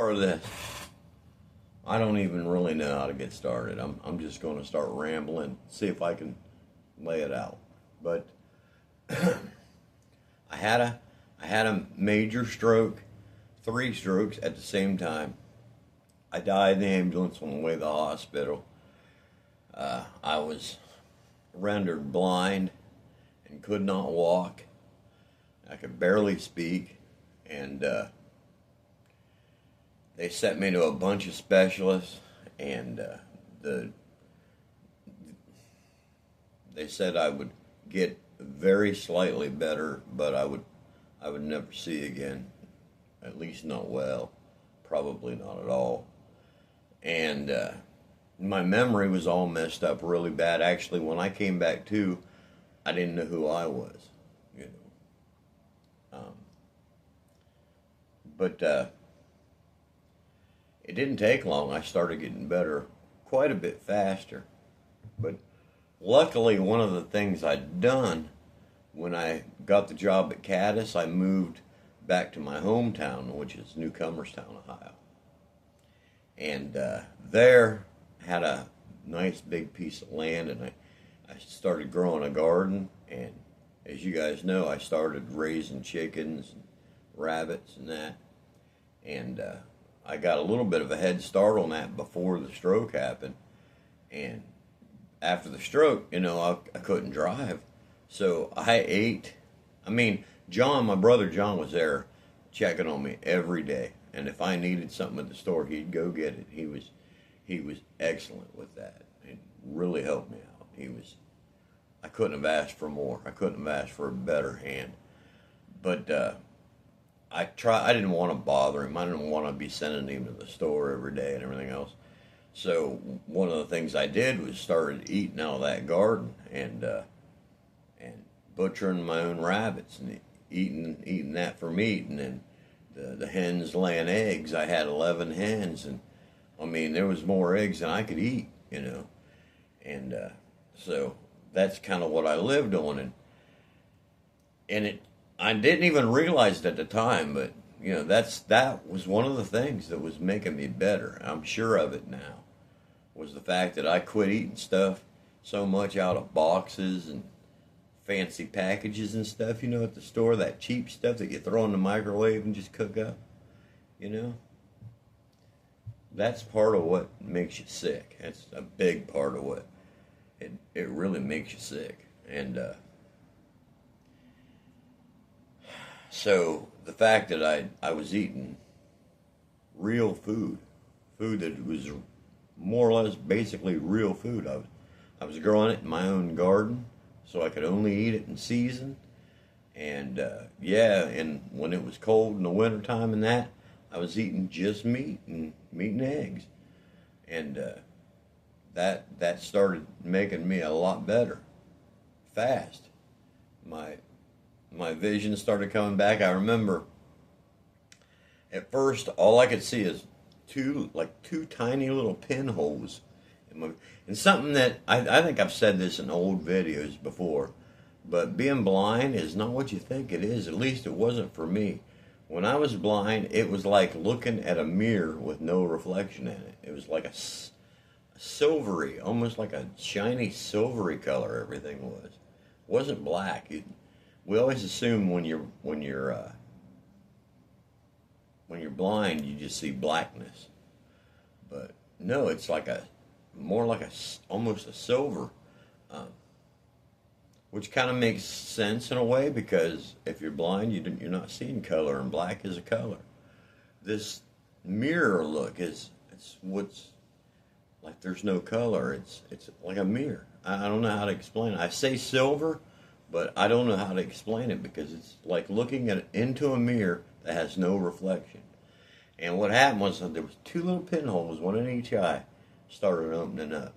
For this, I don't even really know how to get started. I'm just going to start rambling, see if I can lay it out. But I had a major stroke, 3 strokes at the same time. I died in the ambulance on the way to the hospital. I was rendered blind and could not walk. I could barely speak, and they sent me to a bunch of specialists, and they said I would get very slightly better, but I would never see again, at least not well, probably not at all. And my memory was all messed up really bad. Actually, when I came back to, I didn't know who I was, you know. But it didn't take long. I started getting better quite a bit faster. But luckily, one of the things I'd done when I got the job at Caddis, I moved back to my hometown, which is Newcomerstown, Ohio. And there had a nice big piece of land, and I started growing a garden. And as you guys know, I started raising chickens and rabbits and that. And I got a little bit of a head start on that before the stroke happened. And after the stroke, I couldn't drive. So I ate. I mean, John, my brother John, was there checking on me every day. And if I needed something at the store, he'd go get it. He was excellent with that. It really helped me out. I couldn't have asked for more. I couldn't have asked for a better hand. But I didn't want to bother him. I didn't want to be sending him to the store every day and everything else. So one of the things I did was started eating out of that garden and butchering my own rabbits and eating that for meat. And then the hens laying eggs. I had 11 hens, and I mean there was more eggs than I could eat, And so that's kind of what I lived on, and I didn't even realize it at the time, but that was one of the things that was making me better. I'm sure of it now, was the fact that I quit eating stuff so much out of boxes and fancy packages and stuff, at the store, that cheap stuff that you throw in the microwave and just cook up, That's part of what makes you sick. That's a big part of what it really makes you sick. And so the fact that I was eating real food that was more or less basically real food. I was growing it in my own garden, so I could only eat it in season. And and when it was cold in the wintertime and that, I was eating just meat and eggs. And that started making me a lot better, fast. My vision started coming back. I remember at first all I could see is two tiny little pinholes and something that I think I've said this in old videos before, but being blind is not what you think it is. At least it wasn't for me. When I was blind, it was like looking at a mirror with no reflection in it. It was like a silvery, almost like a shiny silvery color. Everything was. It wasn't black. We always assume when you're blind, you just see blackness, but no, it's more like almost a silver, which kind of makes sense in a way, because if you're blind, you're not seeing color, and black is a color. This mirror look it's what's like there's no color. It's like a mirror. I don't know how to explain it. I say silver, but I don't know how to explain it, because it's like looking into a mirror that has no reflection. And what happened was that there was 2 little pinholes, one in each eye, started opening up.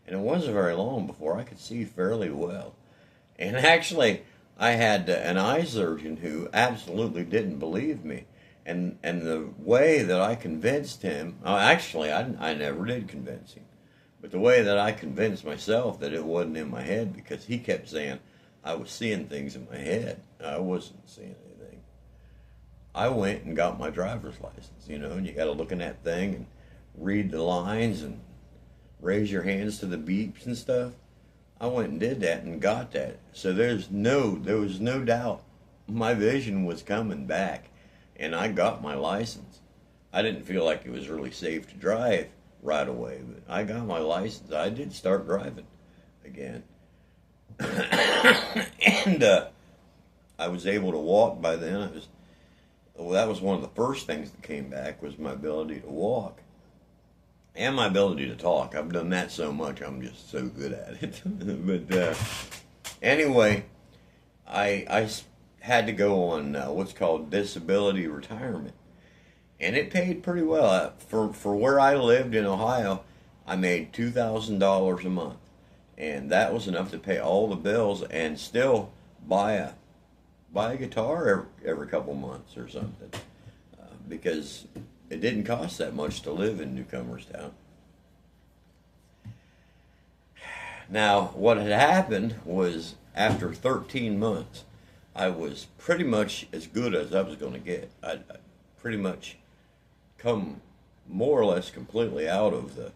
And it wasn't very long before I could see fairly well. And actually, I had an eye surgeon who absolutely didn't believe me. And the way that I convinced him, actually, I never did convince him. But the way that I convinced myself that it wasn't in my head, because he kept saying I was seeing things in my head. I wasn't seeing anything. I went and got my driver's license, and you got to look in that thing and read the lines and raise your hands to the beeps and stuff. I went and did that and got that. So there was no doubt my vision was coming back, and I got my license. I didn't feel like it was really safe to drive right away, but I got my license. I did start driving again. And I was able to walk by then. That was one of the first things that came back, was my ability to walk and my ability to talk. I've done that so much, I'm just so good at it. But anyway, I had to go on what's called disability retirement, and it paid pretty well. For where I lived in Ohio, I made $2,000 a month, and that was enough to pay all the bills and still buy a guitar every couple months or something, because it didn't cost that much to live in Newcomerstown. Now, what had happened was, after 13 months, I was pretty much as good as I was going to get. I'd pretty much come more or less completely out of the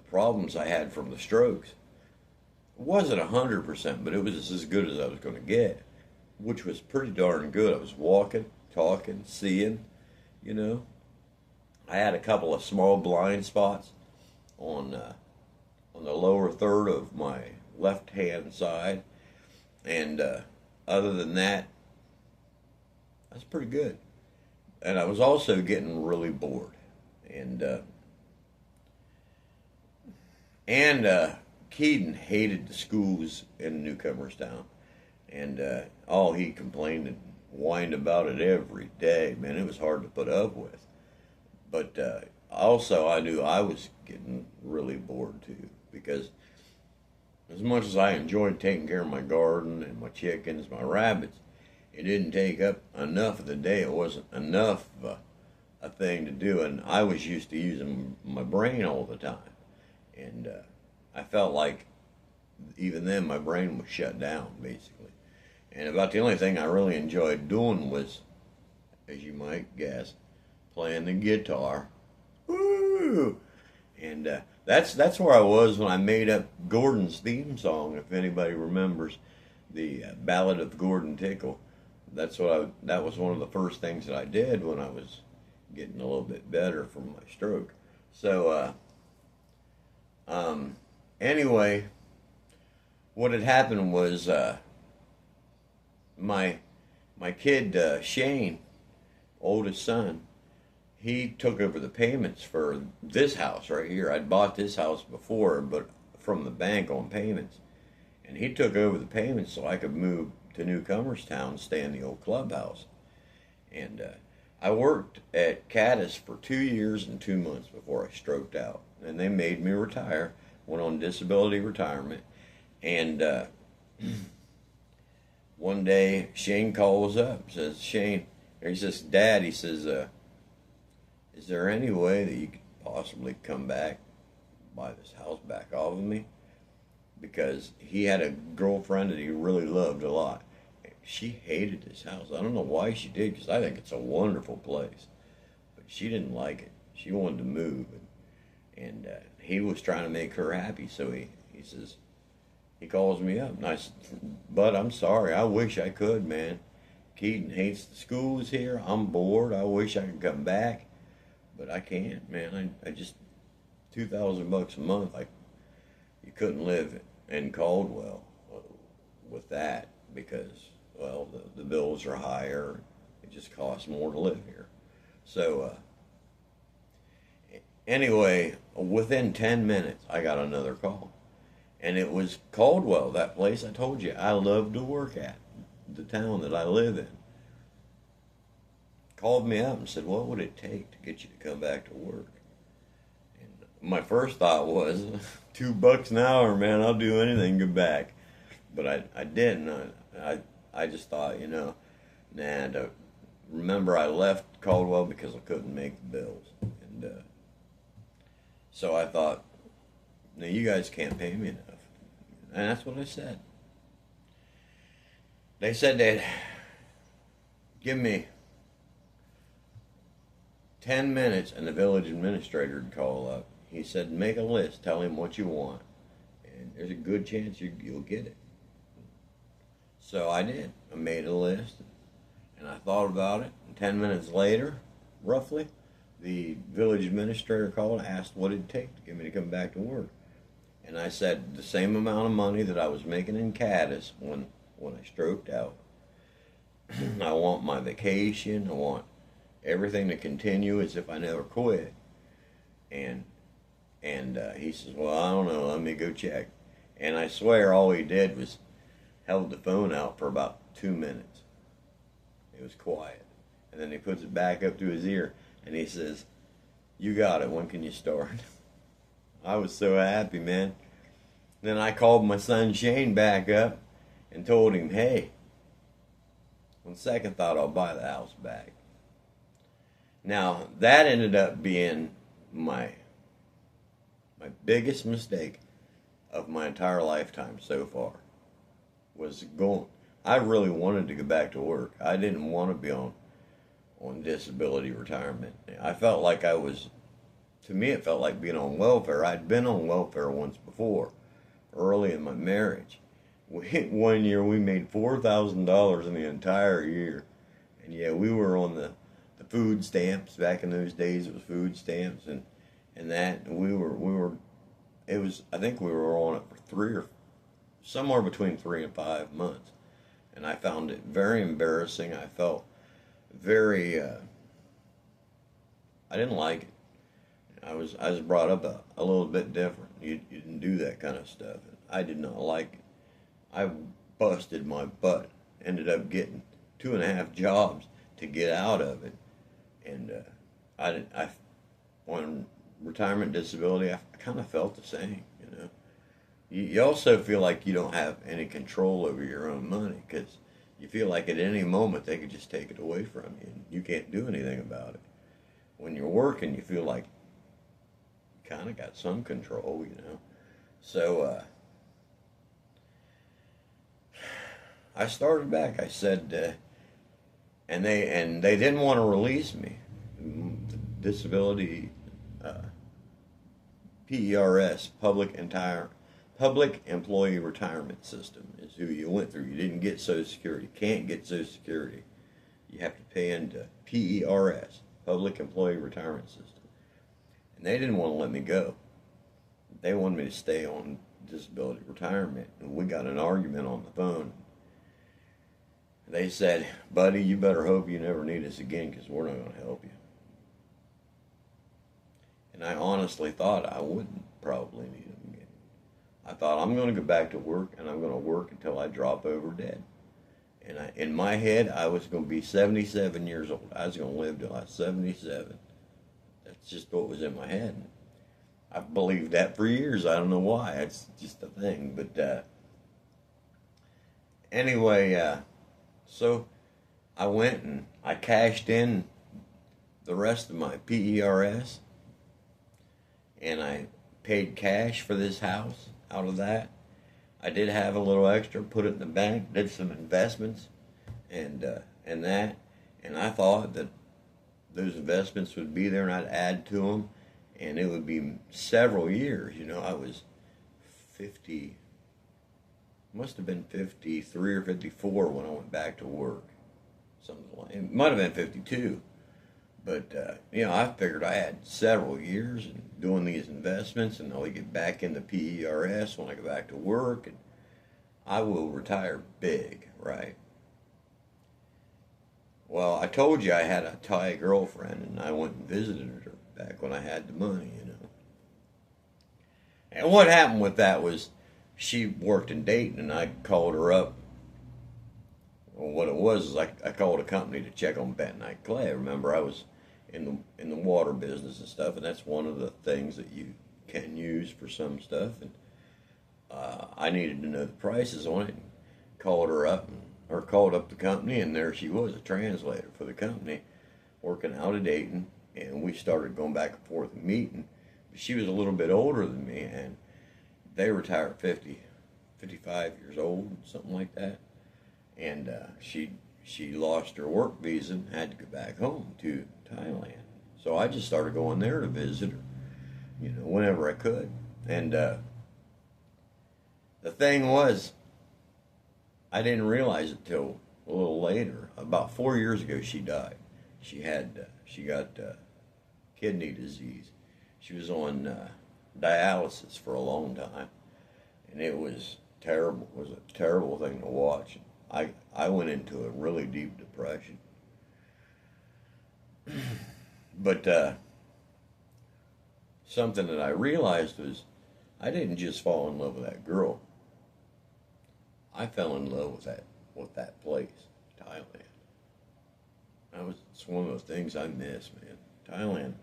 problems I had from the strokes. It wasn't 100%, but it was as good as I was going to get, which was pretty darn good. I was walking, talking, seeing, I had a couple of small blind spots on the lower third of my left-hand side, and other than that, that's pretty good. And I was also getting really bored, and Keaton hated the schools in Newcomerstown, and he complained and whined about it every day. Man, it was hard to put up with. But also, I knew I was getting really bored too, because as much as I enjoyed taking care of my garden and my chickens, my rabbits, it didn't take up enough of the day. It wasn't enough of a thing to do, and I was used to using my brain all the time, and I felt like even then my brain was shut down, basically. And about the only thing I really enjoyed doing was, as you might guess, playing the guitar. Woo! And that's where I was when I made up Gordon's theme song. If anybody remembers the Ballad of Gordon Tickle, that was one of the first things that I did when I was getting a little bit better from my stroke. So anyway, what had happened was my kid Shane, oldest son, he took over the payments for this house right here. I'd bought this house before, but from the bank on payments. And he took over the payments so I could move to Newcomerstown, stay in the old clubhouse. And I worked at Caddis for 2 years and 2 months before I stroked out. And they made me retire, went on disability retirement. And one day Shane calls up, says, he says, Dad, he says, is there any way that you could possibly come back, buy this house back off of me? Because he had a girlfriend that he really loved a lot. She hated this house. I don't know why she did, because I think it's a wonderful place. But she didn't like it. She wanted to move. And he was trying to make her happy, so he says, he calls me up. And I said, Bud, I'm sorry. I wish I could, man. Keaton hates the schools here. I'm bored. I wish I could come back. But I can't, man. I just, $2,000 a month, you couldn't live in Caldwell with that, because, well, the bills are higher. It just costs more to live here. So anyway, within 10 minutes, I got another call. And it was Caldwell, that place I told you I love to work at, the town that I live in. Called me up and said, what would it take to get you to come back to work? And my first thought was, $2 an hour, man, I'll do anything to get back. But I didn't. I just thought, remember I left Caldwell because I couldn't make the bills. And so I thought, no, you guys can't pay me enough. And that's what I said. They said they'd give me 10 minutes, and the village administrator would call up. He said, make a list, tell him what you want, and there's a good chance you'll get it. So I did. I made a list, and I thought about it, and 10 minutes later, roughly, the village administrator called and asked what it'd take to get me to come back to work. And I said the same amount of money that I was making in Caddis when I stroked out. I want my vacation. I want everything to continue as if I never quit. And he says, well, I don't know. Let me go check. And I swear all he did was held the phone out for about 2 minutes. It was quiet. And then he puts it back up to his ear. And he says, you got it. When can you start? I was so happy, man. Then I called my son Shane back up and told him, hey, on second thought, I'll buy the house back. Now, that ended up being my biggest mistake of my entire lifetime so far. I really wanted to go back to work. I didn't want to be on disability retirement. I felt like to me it felt like being on welfare. I'd been on welfare once before, early in my marriage. One year we made $4,000 in the entire year. And yeah, we were on the food stamps. Back in those days it was food stamps and that. And I think we were on it for somewhere between 3 and 5 months. And I found it very embarrassing. I felt very, I didn't like it. I was brought up a little bit different. You didn't do that kind of stuff. I did not like it. I busted my butt. Ended up getting 2.5 jobs to get out of it. And on retirement disability, I kind of felt the same, you know. You also feel like you don't have any control over your own money because you feel like at any moment they could just take it away from you and you can't do anything about it. When you're working, you feel like you kind of got some control, you know. So I started back. I said, and they didn't want to release me. The disability PERS, Public Employee Retirement System is who you went through. You didn't get Social Security. Can't get Social Security. You have to pay into PERS, Public Employee Retirement System. And they didn't want to let me go. They wanted me to stay on disability retirement. And we got an argument on the phone. They said, buddy, you better hope you never need us again because we're not going to help you. And I honestly thought I wouldn't probably need them again. I thought I'm going to go back to work and I'm going to work until I drop over dead. And in my head, I was going to be 77 years old. I was going to live till I was 77. That's just what was in my head. I've believed that for years. I don't know why. It's just a thing. But anyway, so I went and I cashed in the rest of my PERS. And I paid cash for this house out of that. I did have a little extra, put it in the bank, did some investments, and that. And I thought that those investments would be there and I'd add to them. And it would be several years. You know, I was 50, must have been 53 or 54 when I went back to work. Something like it might have been 52. But, you know, I figured I had several years in doing these investments, and I'll get back in the PERS when I go back to work, and I will retire big, right? Well, I told you I had a Thai girlfriend, and I went and visited her back when I had the money, you know. And what happened with that was she worked in Dayton, and I called her up. Well, what it was is I called a company to check on bentonite clay. Remember, I was in the water business and stuff, and that's one of the things that you can use for some stuff. And I needed to know the prices on it. And called her up, or called up the company, and there she was, a translator for the company, working out of Dayton. And we started going back and forth and meeting. But she was a little bit older than me, and they retired at 55 years old, something like that. And she lost her work visa and had to go back home to Thailand. So I just started going there to visit her, whenever I could. And the thing was, I didn't realize it till a little later. About 4 years ago, she died. She got kidney disease. She was on dialysis for a long time, and it was terrible. It was a terrible thing to watch. I went into a really deep depression. But something that I realized was I didn't just fall in love with that girl. I fell in love with that place, Thailand. It's one of those things I miss, man. Thailand.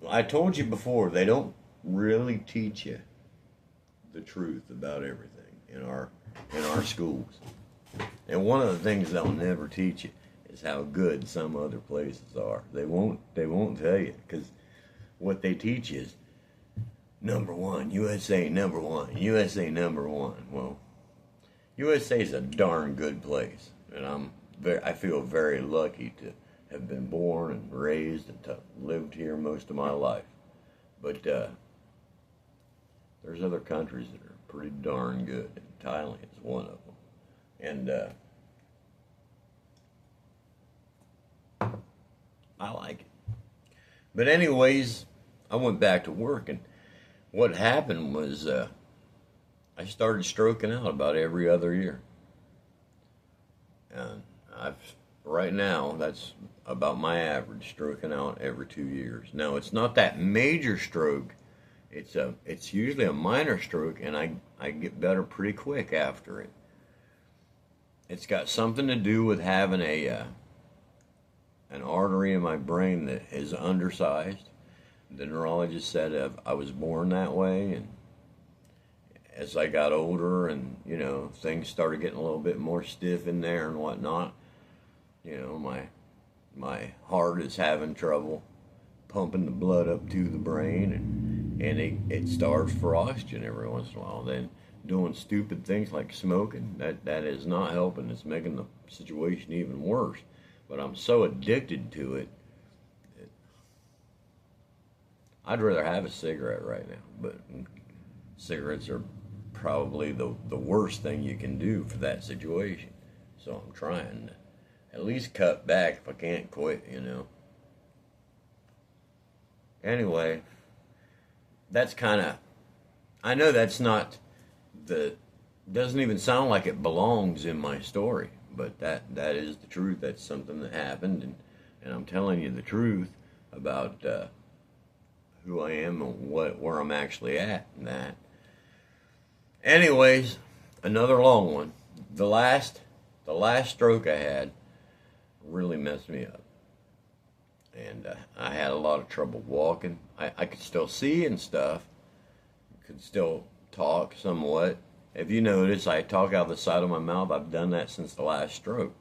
I told you before, they don't really teach you the truth about everything in our schools. And one of the things they'll never teach you is how good some other places are. They won't tell you, because what they teach is number one, USA number one, USA number one. Well, USA is a darn good place, and I feel very lucky to have been born and raised and to lived here most of my life. But there's other countries that are pretty darn good, and Thailand is one of them. And I like it. But anyways, I went back to work, and what happened was I started stroking out about every other year. And right now, that's about my average, stroking out every 2 years. Now, it's not that major stroke. It's usually a minor stroke, and I get better pretty quick after it. It's got something to do with having an artery in my brain that is undersized. The neurologist said I was born that way, and as I got older and, things started getting a little bit more stiff in there and whatnot, my heart is having trouble pumping the blood up to the brain, and it starves for oxygen every once in a while. Then doing stupid things like smoking, that is not helping. It's making the situation even worse. But I'm so addicted to it that I'd rather have a cigarette right now. But cigarettes are probably the worst thing you can do for that situation. So I'm trying to at least cut back if I can't quit, Anyway, that's kind of, I know that's not doesn't even sound like it belongs in my story, but that is the truth. That's something that happened, and I'm telling you the truth about who I am and where I'm actually at and that. Anyways, another long one. The last stroke I had really messed me up. And I had a lot of trouble walking. I could still see and stuff. Could still talk somewhat. If you notice, I talk out the side of my mouth. I've done that since the last stroke.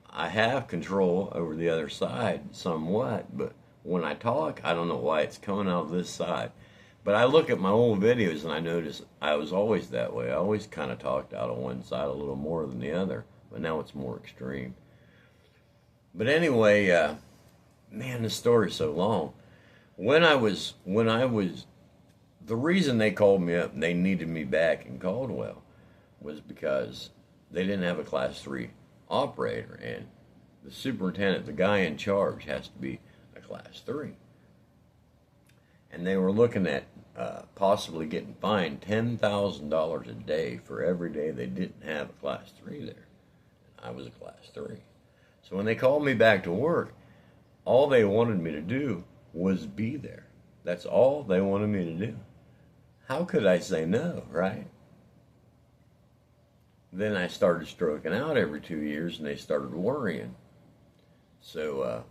I have control over the other side somewhat, but when I talk, I don't know why it's coming out of this side. But I look at my old videos and I notice I was always that way. I always kind of talked out on one side a little more than the other, but now it's more extreme. But anyway, man, this story's so long. When I was, the reason they called me up and they needed me back in Caldwell was because they didn't have a Class 3 operator, and the superintendent, the guy in charge, has to be a Class 3. And they were looking at possibly getting fined $10,000 a day for every day they didn't have a Class 3 there. I was a Class 3. So when they called me back to work, all they wanted me to do was be there. That's all they wanted me to do. How could I say no, right? Then I started stroking out every 2 years, and they started worrying. So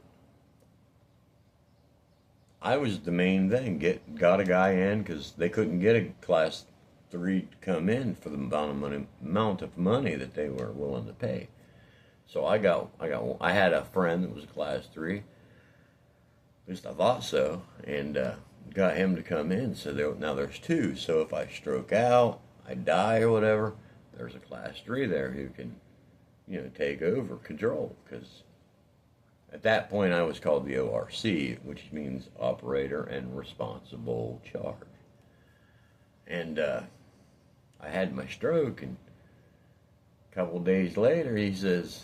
I was the main thing. Got a guy in because they couldn't get a Class 3 to come in for the amount of money that they were willing to pay. So I had a friend that was a Class 3. At least I thought so, and got him to come in. So now there's two. So if I stroke out, I die or whatever, there's a Class 3 there who can, take over control, because At that point, I was called the ORC, which means Operator and Responsible Charge. And I had my stroke, and a couple days later, he says,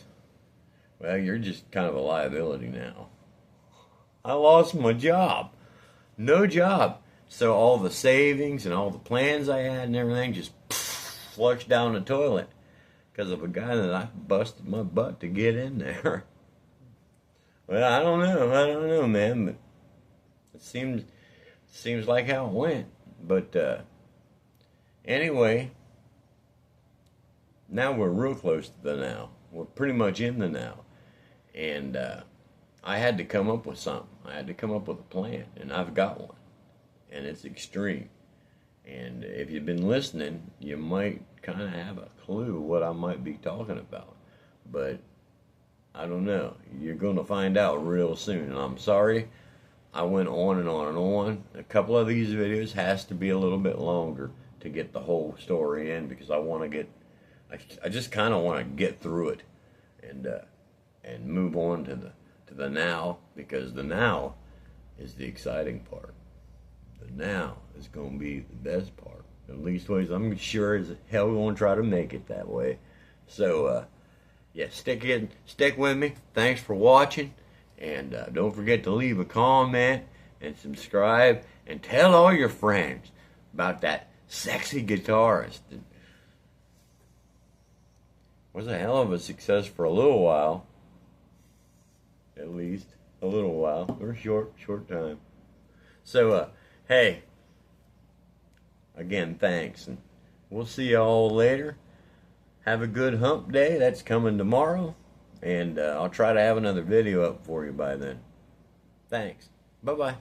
well, you're just kind of a liability now. I lost my job. No job. So all the savings and all the plans I had and everything just flushed down the toilet because of a guy that I busted my butt to get in there. Well, I don't know, man, but it seems like how it went. But anyway, now we're real close to the now. We're pretty much in the now. And I had to come up with something. I had to come up with a plan, and I've got one. And it's extreme. And if you've been listening, you might kind of have a clue what I might be talking about. But I don't know. You're going to find out real soon. And I'm sorry I went on and on and on. A couple of these videos has to be a little bit longer to get the whole story in, because I just kind of want to get through it and move on to the now, because the now is the exciting part. The now is going to be the best part. At least ways I'm sure as hell going to try to make it that way. So yeah, stick with me. Thanks for watching, and don't forget to leave a comment and subscribe, and tell all your friends about that sexy guitarist that was a hell of a success for a little while. At least a little while, or short time. So hey, again, thanks, and we'll see y'all later. Have a good hump day. That's coming tomorrow, and I'll try to have another video up for you by then. Thanks. Bye-bye.